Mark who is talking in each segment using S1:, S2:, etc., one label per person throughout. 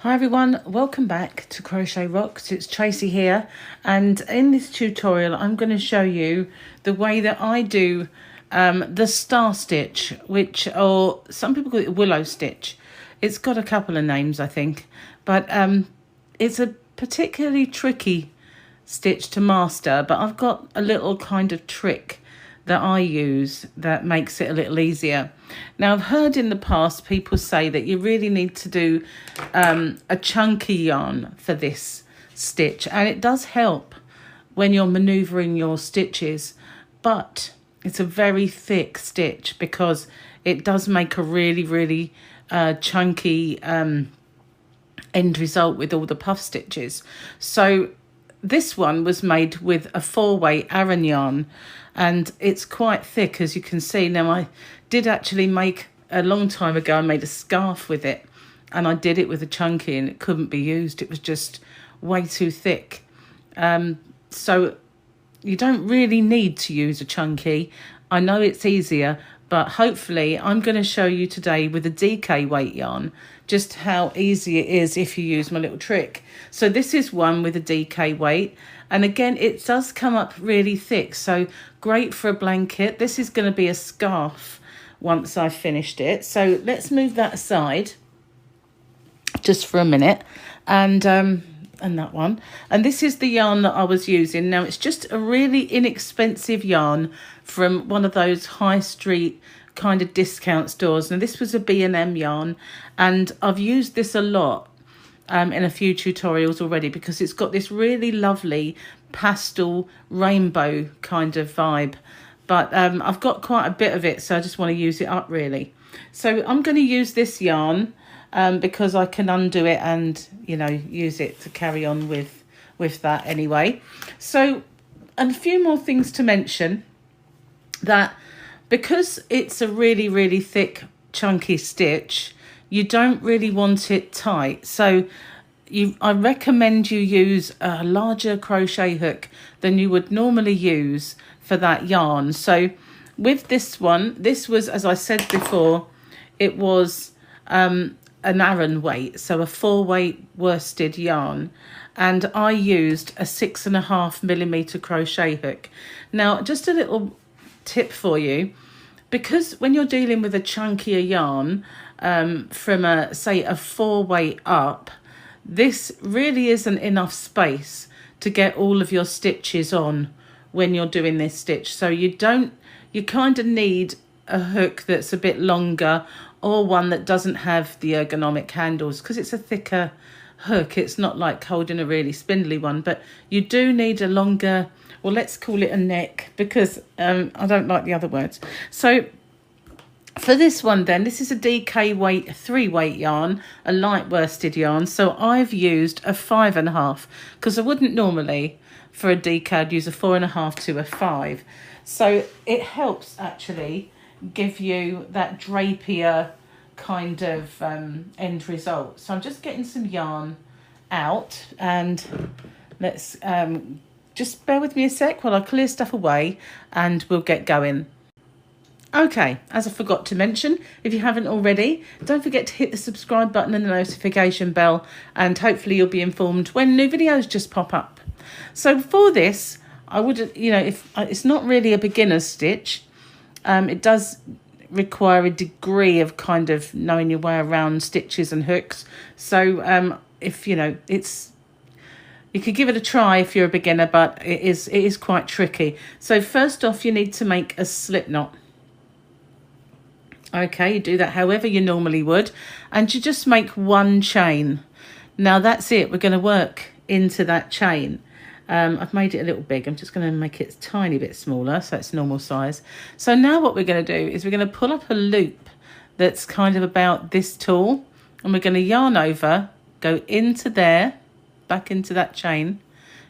S1: Hi everyone, welcome back to Crochet Rocks. It's Tracy here, and in this tutorial I'm going to show you the way that I do the star stitch, which, or some people call it willow stitch. It's got a couple of names I think, but it's a particularly tricky stitch to master, but I've got a little kind of trick that I use that makes it a little easier. Now, I've heard in the past people say that you really need to do a chunky yarn for this stitch, and it does help when you're maneuvering your stitches, but it's a very thick stitch because it does make a really chunky end result with all the puff stitches. So this one was made with a 4-way Aran yarn, and it's quite thick, as you can see. Now, I did actually make, a long time ago, I made a scarf with it, and I did it with a chunky and it couldn't be used. It was just way too thick. So you don't really need to use a chunky. I know it's easier, but hopefully I'm going to show you today with a DK weight yarn just how easy it is if you use my little trick. So this is one with a DK weight, and again it does come up really thick, so great for a blanket. This is going to be a scarf once I've finished it. So let's move that aside just for a minute, and that one. And this is the yarn that I was using. Now, it's just a really inexpensive yarn from one of those high street kind of discount stores. Now, this was a B&M yarn, and I've used this a lot in a few tutorials already because it's got this really lovely pastel rainbow kind of vibe. But I've got quite a bit of it, so I just want to use it up really. So I'm going to use this yarn because I can undo it and, you know, use it to carry on with that anyway. So, and a few more things to mention, that because it's a really thick chunky stitch, you don't really want it tight. So I recommend you use a larger crochet hook than you would normally use for that yarn. So with this one, this was, as I said before, it was an Aran weight, so a 4-weight worsted yarn, and I used a 6.5mm crochet hook. Now, just a little tip for you, because when you're dealing with a chunkier yarn from a, say, a 4-weight up, this really isn't enough space to get all of your stitches on when you're doing this stitch. So you kind of need a hook that's a bit longer, or one that doesn't have the ergonomic handles, because it's a thicker hook. It's not like holding a really spindly one, but you do need a longer, well, let's call it a neck, because I don't like the other words. So for this one then, this is a DK weight 3-weight yarn, a light worsted yarn. So I've used a 5.5, because I wouldn't normally, for a DK, I'd use a 4.5 to a 5. So it helps actually give you that drapier kind of end result. So I'm just getting some yarn out, and let's just bear with me a sec while I clear stuff away and we'll get going. Okay, as I forgot to mention, if you haven't already, don't forget to hit the subscribe button and the notification bell, and hopefully you'll be informed when new videos just pop up. So for this, I would, you know, if it's not really a beginner's stitch, it does require a degree of kind of knowing your way around stitches and hooks. So if you know, you could give it a try if you're a beginner, but it is quite tricky. So first off, you need to make a slip knot. Okay, you do that however you normally would, and you just make one chain. Now that's it. We're going to work into that chain. I've made it a little big. I'm just going to make it a tiny bit smaller so it's normal size. So now what we're going to do is we're going to pull up a loop that's kind of about this tall, and we're going to yarn over, go into there, back into that chain,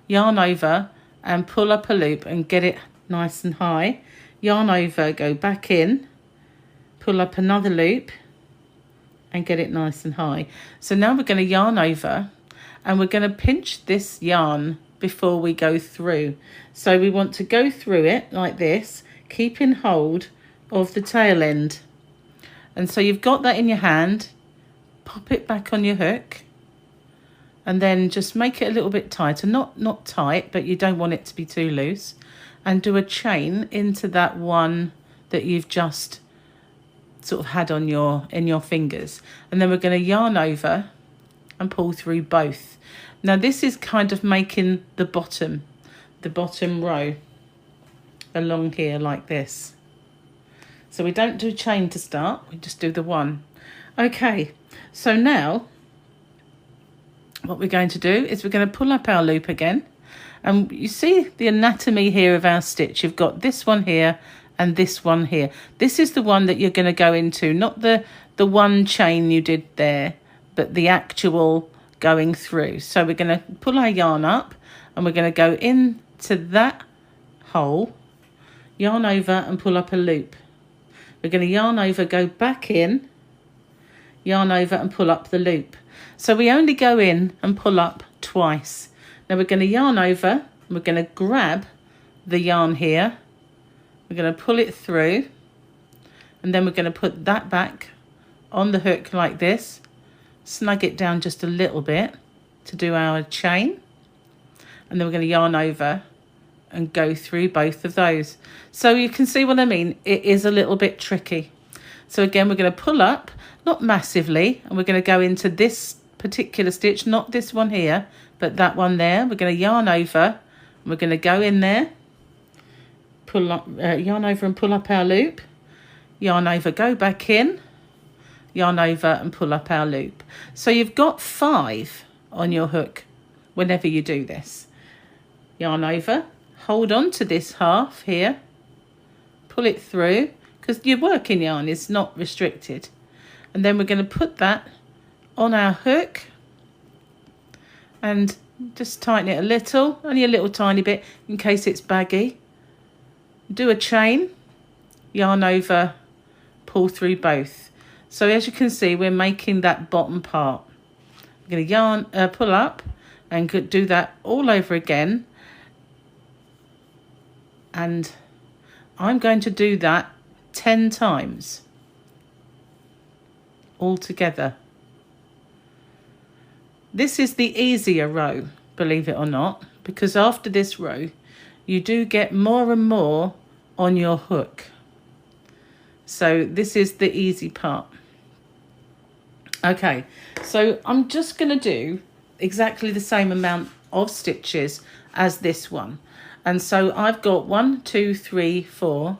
S1: yarn over and pull up a loop and get it nice and high. Yarn over, go back in, pull up another loop and get it nice and high. So now we're going to yarn over, and we're going to pinch this yarn before we go through. So we want to go through it like this, keeping hold of the tail end. And so you've got that in your hand, pop it back on your hook, and then just make it a little bit tighter, not tight, but you don't want it to be too loose, and do a chain into that one that you've just sort of had on in your fingers. And then we're going to yarn over and pull through both. Now this is kind of making the bottom row along here like this. So we don't do chain to start, we just do the one. Okay, so now what we're going to do is we're going to pull up our loop again, and you see the anatomy here of our stitch. You've got this one here and this one here. This is the one that you're going to go into, not the one chain you did there, but the actual going through. So we're going to pull our yarn up and we're going to go into that hole, yarn over and pull up a loop. We're going to yarn over, go back in, yarn over and pull up the loop. So we only go in and pull up twice. Now we're going to yarn over and we're going to grab the yarn here. We're going to pull it through, and then we're going to put that back on the hook like this, snug it down just a little bit to do our chain, and then we're going to yarn over and go through both of those. So you can see what I mean. It is a little bit tricky. So again, we're going to pull up, not massively, and we're going to go into this particular stitch, not this one here, but that one there. We're going to yarn over, and we're going to go in there, pull up, yarn over and pull up our loop, yarn over, go back in, yarn over and pull up our loop. So you've got 5 on your hook whenever you do this. Yarn over, hold on to this half here, pull it through, because your working yarn is not restricted. And then we're going to put that on our hook and just tighten it a little, only a little tiny bit in case it's baggy. Do a chain, yarn over, pull through both. So as you can see, we're making that bottom part. I'm going to yarn, pull up and do that all over again. And I'm going to do that 10 times all together. This is the easier row, believe it or not, because after this row you do get more and more on your hook. So this is the easy part. Okay, so I'm just going to do exactly the same amount of stitches as this one. And so I've got 1, 2, 3, 4,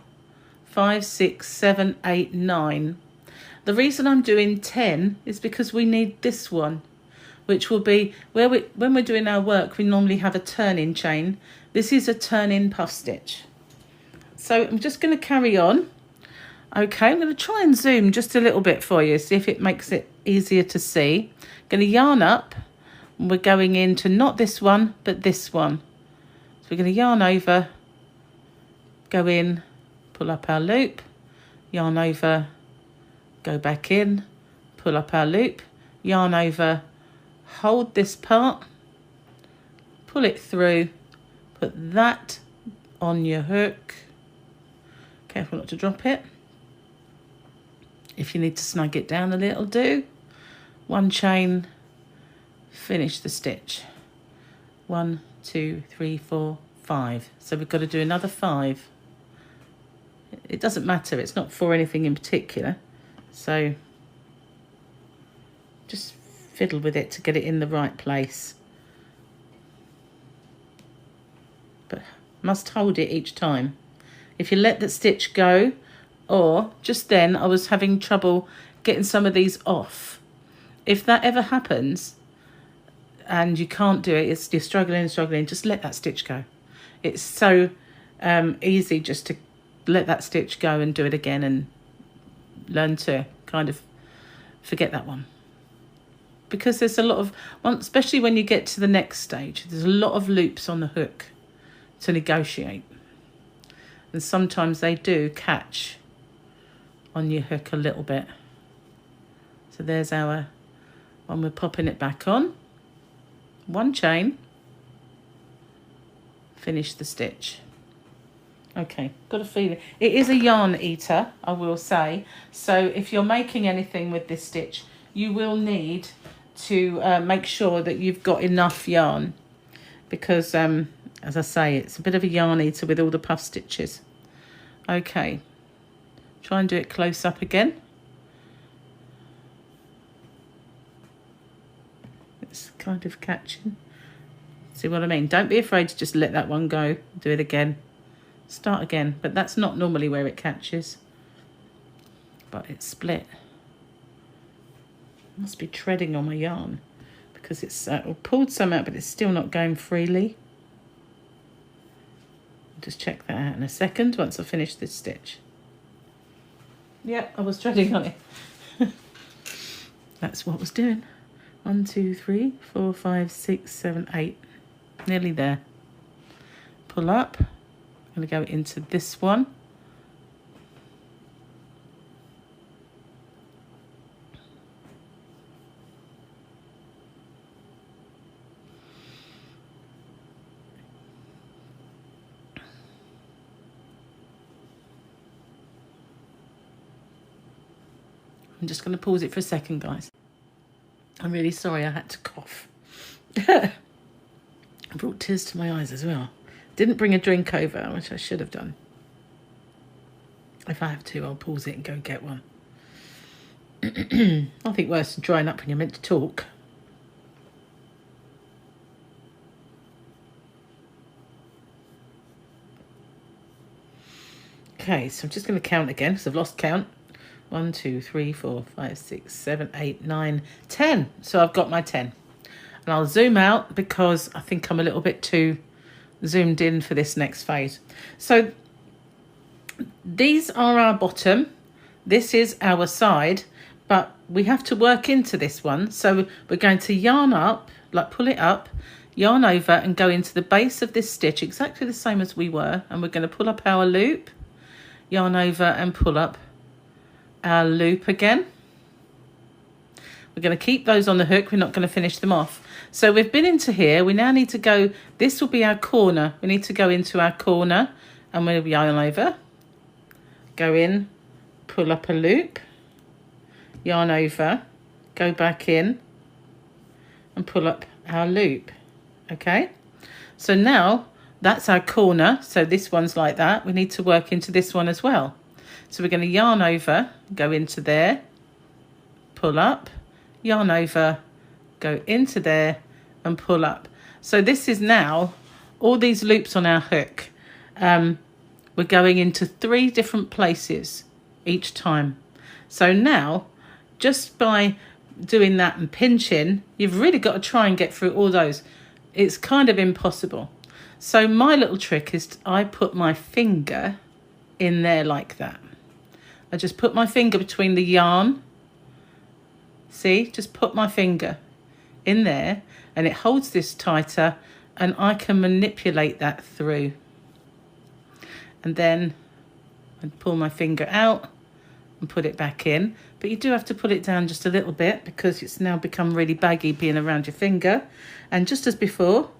S1: 5, 6, 7, 8, 9. The reason I'm doing 10 is because we need this one, which will be where when we're doing our work, we normally have a turn-in chain. This is a turn-in puff stitch. So I'm just going to carry on. Okay, I'm going to try and zoom just a little bit for you, see if it makes it easier to see. Going to yarn up, and we're going into not this one, but this one. So we're going to yarn over, go in, pull up our loop, yarn over, go back in, pull up our loop, yarn over, hold this part, pull it through, put that on your hook. Careful not to drop it. If you need to snug it down a little, do. One chain, finish the stitch. 1, 2, 3, 4, 5. So we've got to do another 5. It doesn't matter, it's not for anything in particular. So just fiddle with it to get it in the right place. But must hold it each time. If you let the stitch go, or just then I was having trouble getting some of these off. If that ever happens and you can't do it, you're struggling and struggling, just let that stitch go. It's so easy just to let that stitch go and do it again and learn to kind of forget that one. Because there's a lot of, especially when you get to the next stage, there's a lot of loops on the hook to negotiate. And sometimes they do catch on your hook a little bit. So there's our one, we're popping it back on. One chain, finish the stitch. Okay, got a feeling. It is a yarn eater, I will say. So if you're making anything with this stitch, you will need to make sure that you've got enough yarn, because as I say, it's a bit of a yarn eater with all the puff stitches. Okay, try and do it close up again. It's kind of catching. See what I mean? Don't be afraid to just let that one go. Do it again. Start again. But that's not normally where it catches. But it's split. Must be treading on my yarn, because it's pulled some out, but it's still not going freely. I'll just check that out in a second once I finish this stitch. Yep, I was treading on it. That's what I was doing. 1, 2, 3, 4, 5, 6, 7, 8. Nearly there. Pull up. I'm going to go into this one. I'm just going to pause it for a second, guys. I'm really sorry I had to cough. I brought tears to my eyes as well. Didn't bring a drink over, which I should have done. If I have to, I'll pause it and go and get one. I think worse than drying up when you're meant to talk. Okay, so I'm just going to count again because I've lost count. 1, 2, 3, 4, 5, 6, 7, 8, 9, 10. So I've got my 10. And I'll zoom out because I think I'm a little bit too zoomed in for this next phase. So these are our bottom. This is our side, but we have to work into this one. So we're going to yarn up, like pull it up, yarn over and go into the base of this stitch exactly the same as we were. And we're going to pull up our loop, yarn over and pull up our loop again. We're going to keep those on the hook. We're not going to finish them off. So we've been into here. We now need to go, this will be our corner. We need to go into our corner and we'll yarn over, go in, pull up a loop, yarn over, go back in and pull up our loop. Okay, so now that's our corner. So this one's like that. We need to work into this one as well. So we're going to yarn over, go into there, pull up, yarn over, go into there and pull up. So this is now all these loops on our hook. We're going into 3 different places each time. So now, just by doing that and pinching, you've really got to try and get through all those. It's kind of impossible. So my little trick is I put my finger in there like that. I just put my finger between the yarn. See, just put my finger in there and it holds this tighter and I can manipulate that through. And then I pull my finger out and put it back in. But you do have to put it down just a little bit because it's now become really baggy being around your finger. And just as before,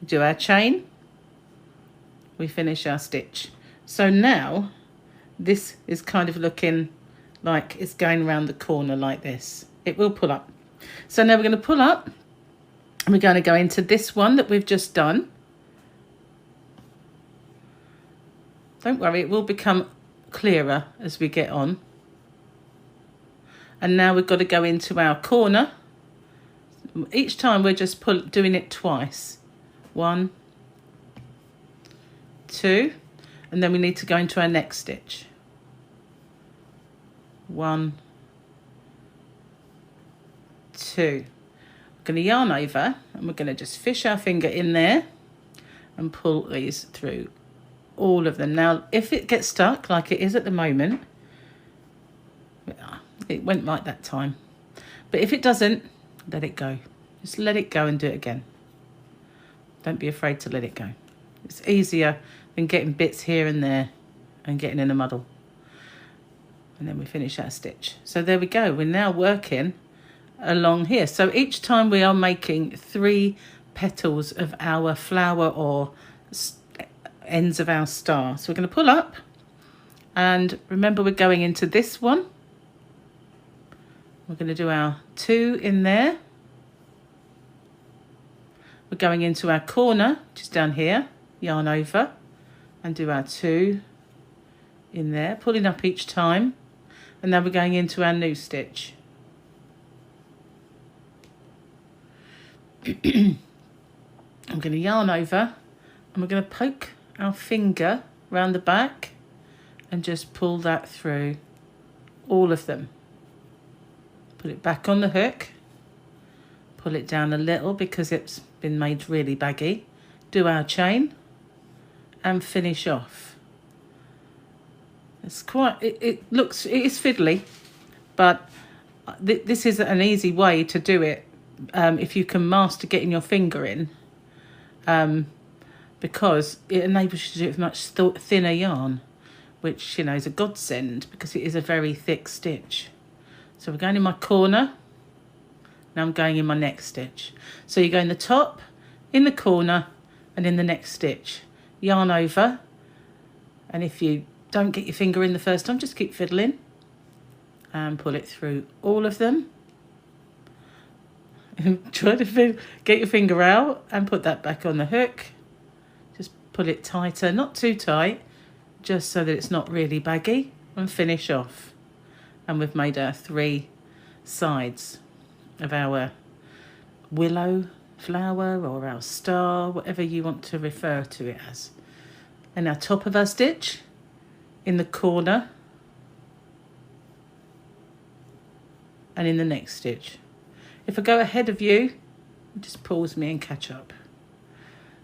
S1: we do our chain, we finish our stitch. So now this is kind of looking like it's going around the corner like this. It will pull up. So now we're going to pull up and we're going to go into this one that we've just done. Don't worry, it will become clearer as we get on. And now we've got to go into our corner. Each time we're just doing it twice. 1, 2, and then we need to go into our next stitch. 1, 2. We're going to yarn over and we're going to just fish our finger in there and pull these through, all of them. Now, if it gets stuck like it is at the moment, it went like that time. But if it doesn't, let it go. Just let it go and do it again. Don't be afraid to let it go. It's easier than getting bits here and there and getting in a muddle. And then we finish our stitch. So there we go. We're now working along here. So each time we are making 3 petals of our flower or ends of our star. So we're going to pull up and remember we're going into this one. We're going to do our 2 in there we're going into our corner, just down here, yarn over, and do our 2 in there, pulling up each time, and now we're going into our new stitch. I'm going to yarn over, and we're going to poke our finger around the back and just pull that through all of them. Put it back on the hook, pull it down a little because it's been made really baggy, do our chain and finish off. It's quite, it is fiddly, but this is an easy way to do it if you can master getting your finger in, because it enables you to do it with much thinner yarn, which, you know, is a godsend because it is a very thick stitch. So we're going in my corner, now I'm going in my next stitch. So you go in the top, in the corner, and in the next stitch. Yarn over, and if you don't get your finger in the first time, just keep fiddling and pull it through all of them. Try to get your finger out and put that back on the hook. Just pull it tighter, not too tight, just so that it's not really baggy, and finish off. And we've made our 3 sides of our willow flower or our star, whatever you want to refer to it as. And our top of our stitch in the corner and in the next stitch. If I go ahead of you, just pause me and catch up.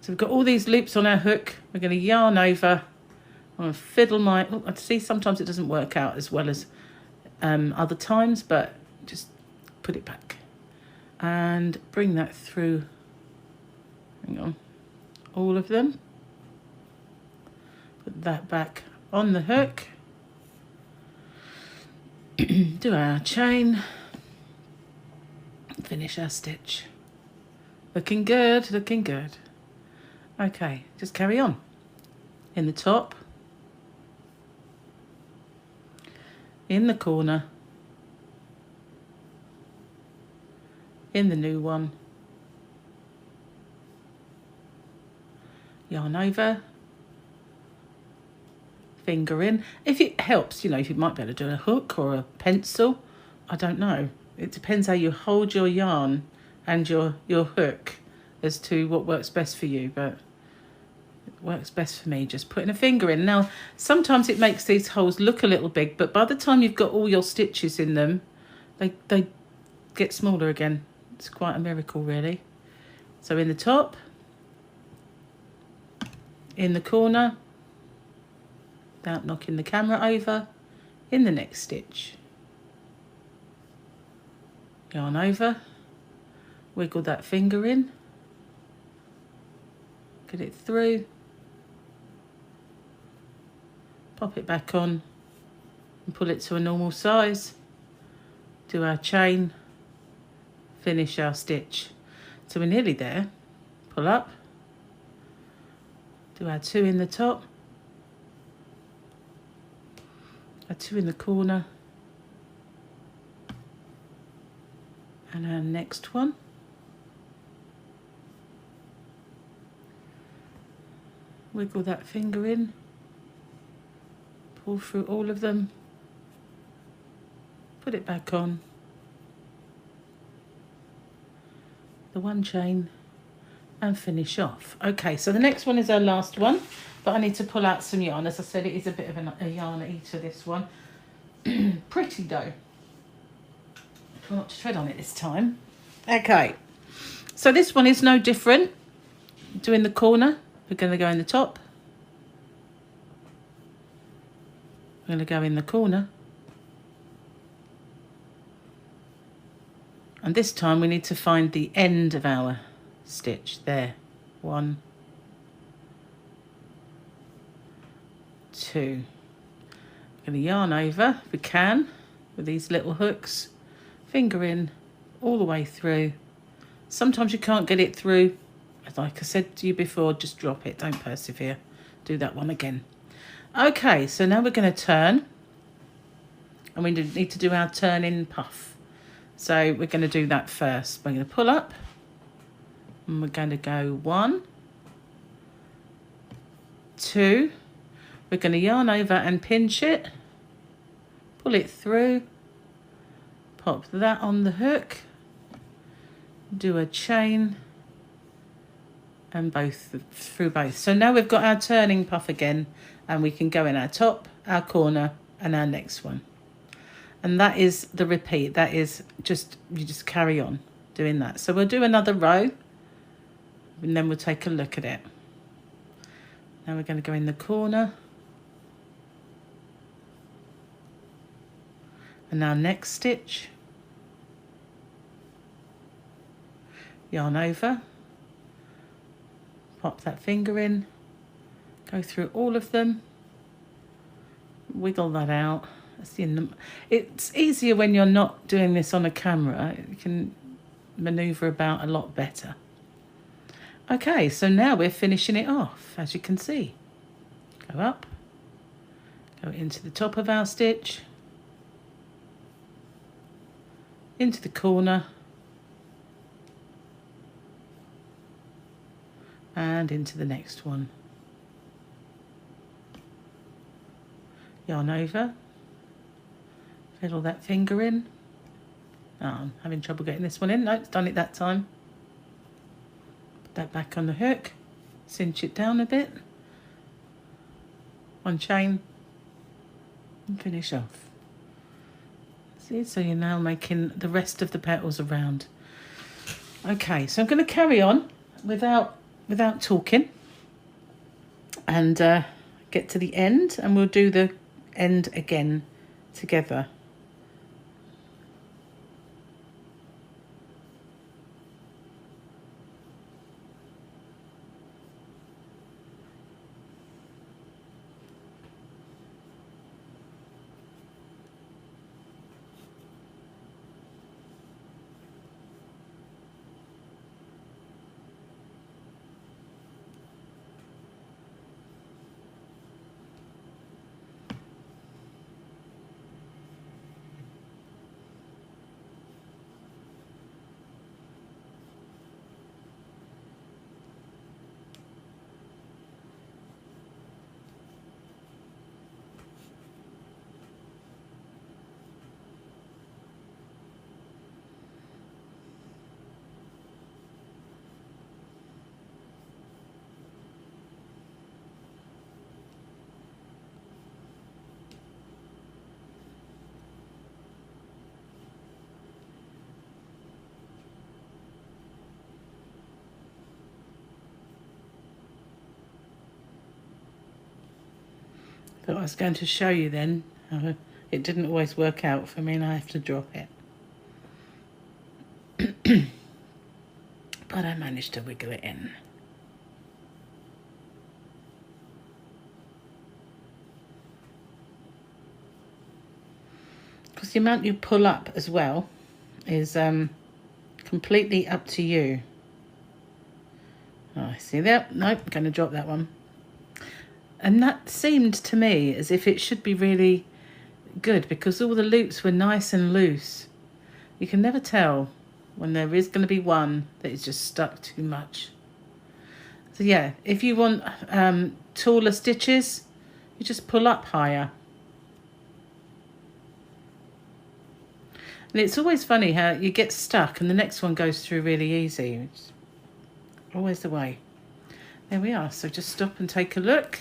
S1: So we've got all these loops on our hook. We're going to yarn over. I'm going to fiddle my, I see sometimes it doesn't work out as well as other times, but just put it back and bring that through, hang on, all of them. Put that back on the hook, do our chain, finish our stitch. Looking good, looking good. Okay, just carry on. In the top, in the corner, in the new one, yarn over, finger in. If it helps, you know, if you might be able to do a hook or a pencil, I don't know. It depends how you hold your yarn and your hook as to what works best for you, but it works best for me just putting a finger in. Now, sometimes it makes these holes look a little big, but by the time you've got all your stitches in them, they get smaller again. It's quite a miracle, really. So in the top, in the corner, without knocking the camera over, in the next stitch. Yarn over, wiggle that finger in, get it through, pop it back on and pull it to a normal size, do our chain, finish our stitch. So we're nearly there. Pull up, do our 2 in the top, our 2 in the corner, and our next one. Wiggle that finger in, pull through all of them, put it back on, the 1 chain, and finish off. Okay, so the next one is our last one, but I need to pull out some yarn. As I said, it is a bit of a yarn eater, this one. Pretty though. Try not to tread on it this time. Okay, so this one is no different. Doing the corner, we're going to go in the top. We're going to go in the corner. And this time we need to find the end of our stitch there. 1, 2. We're going to yarn over if we can with these little hooks, finger in all the way through. Sometimes you can't get it through. Like I said to you before, just drop it, don't persevere. Do that one again. Okay, so now we're going to turn, and we need to do our turn in puff. So we're going to do that first. We're going to pull up, And we're going to go 1, 2. We're going to yarn over and pinch it, pull it through, pop that on the hook, do a chain, and both through both. So now we've got our turning puff again, and we can go in our top, our corner, and our next one. And that is the repeat. That is just, you just carry on doing that. So we'll do another row, and then we'll take a look at it. Now we're going to go in the corner. And our next stitch, yarn over, pop that finger in, go through all of them, wiggle that out. It's easier when you're not doing this on a camera. You can maneuver about a lot better. Okay, so now we're finishing it off, as you can see. Go up, go into the top of our stitch, into the corner, and into the next one. Yarn over, fiddle that finger in. Oh, I'm having trouble getting this one in. No, it's done it that time. Put that back on the hook, cinch it down a bit, one chain, and finish off. See, so you're now making the rest of the petals around. Okay, so I'm going to carry on without talking and get to the end, and we'll do the end again together. But I was going to show you then how it didn't always work out for me and I have to drop it. But I managed to wiggle it in. Because the amount you pull up as well is completely up to you. Oh, I see that. Nope, I'm going to drop that one. And that seemed to me as if it should be really good because all the loops were nice and loose. You can never tell when there is going to be one that is just stuck too much. So yeah, if you want taller stitches, you just pull up higher. And it's always funny how you get stuck and the next one goes through really easy. It's always the way. There we are. So just stop and take a look.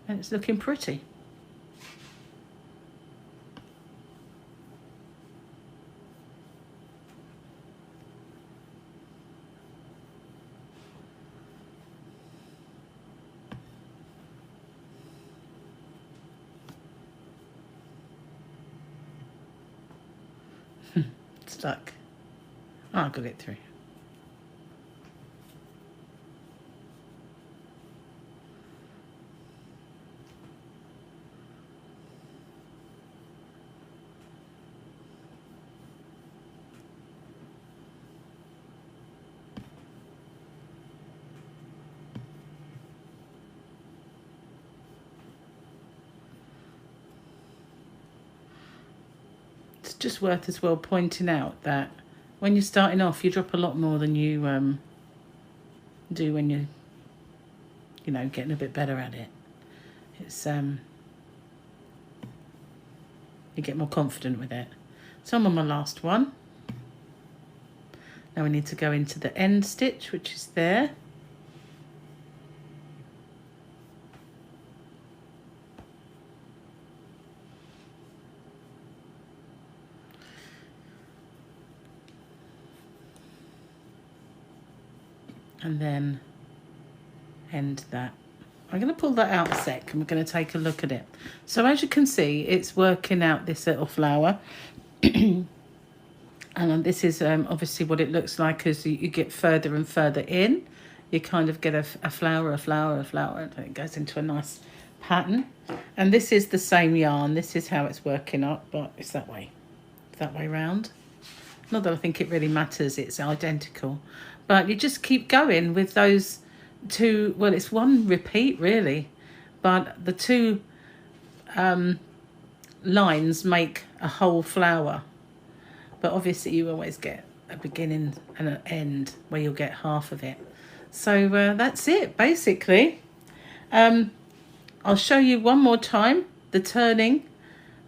S1: And it's looking pretty. Stuck. Oh, I got it through. It's just worth as well pointing out that when you're starting off, you drop a lot more than you do when you know, getting a bit better at it. It's you get more confident with it. So I'm on my last one. Now we need to go into the end stitch, which is there. And then end that. I'm going to pull that out a sec and we're going to take a look at it. So as you can see, it's working out this little flower. And this is obviously what it looks like as you get further and further in. You kind of get a flower, a flower, a flower, and it goes into a nice pattern. And this is the same yarn. This is how it's working up, but it's that way round. Not that I think it really matters, it's identical. But you just keep going with those two, well, it's one repeat really, but the two lines make a whole flower. But obviously you always get a beginning and an end where you'll get half of it. So that's it, basically. I'll show you one more time the turning,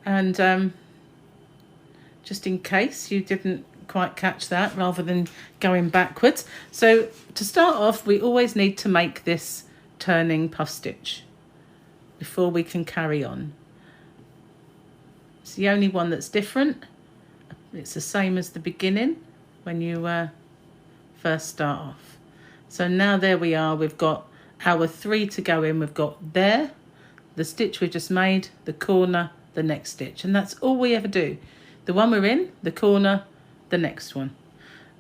S1: and just in case you didn't quite catch that, rather than going backwards. So to start off, we always need to make this turning puff stitch before we can carry on. It's the only one that's different. It's the same as the beginning when you first start off. So now there we are, we've got our 3 to go in. We've got there, the stitch we just made, the corner, the next stitch, and that's all we ever do. The one we're in, the corner, the next one.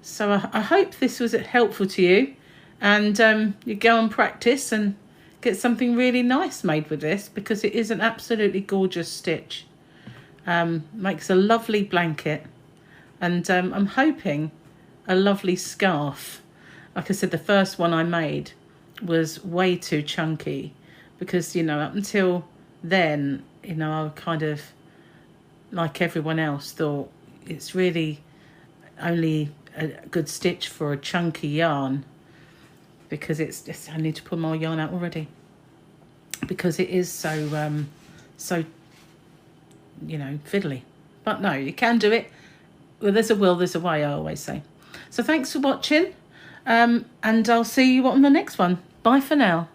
S1: So I hope this was helpful to you, and you go and practice and get something really nice made with this, because it is an absolutely gorgeous stitch. Makes a lovely blanket, and I'm hoping a lovely scarf. Like I said, the first one I made was way too chunky, because, you know, up until then, you know, I kind of, like everyone else, thought it's really only a good stitch for a chunky yarn, because it's just, I need to pull my yarn out already, because it is so so, you know, fiddly. But no, you can do it. Well, there's a will, there's a way, I always say. So thanks for watching, and I'll see you on the next one. Bye for now.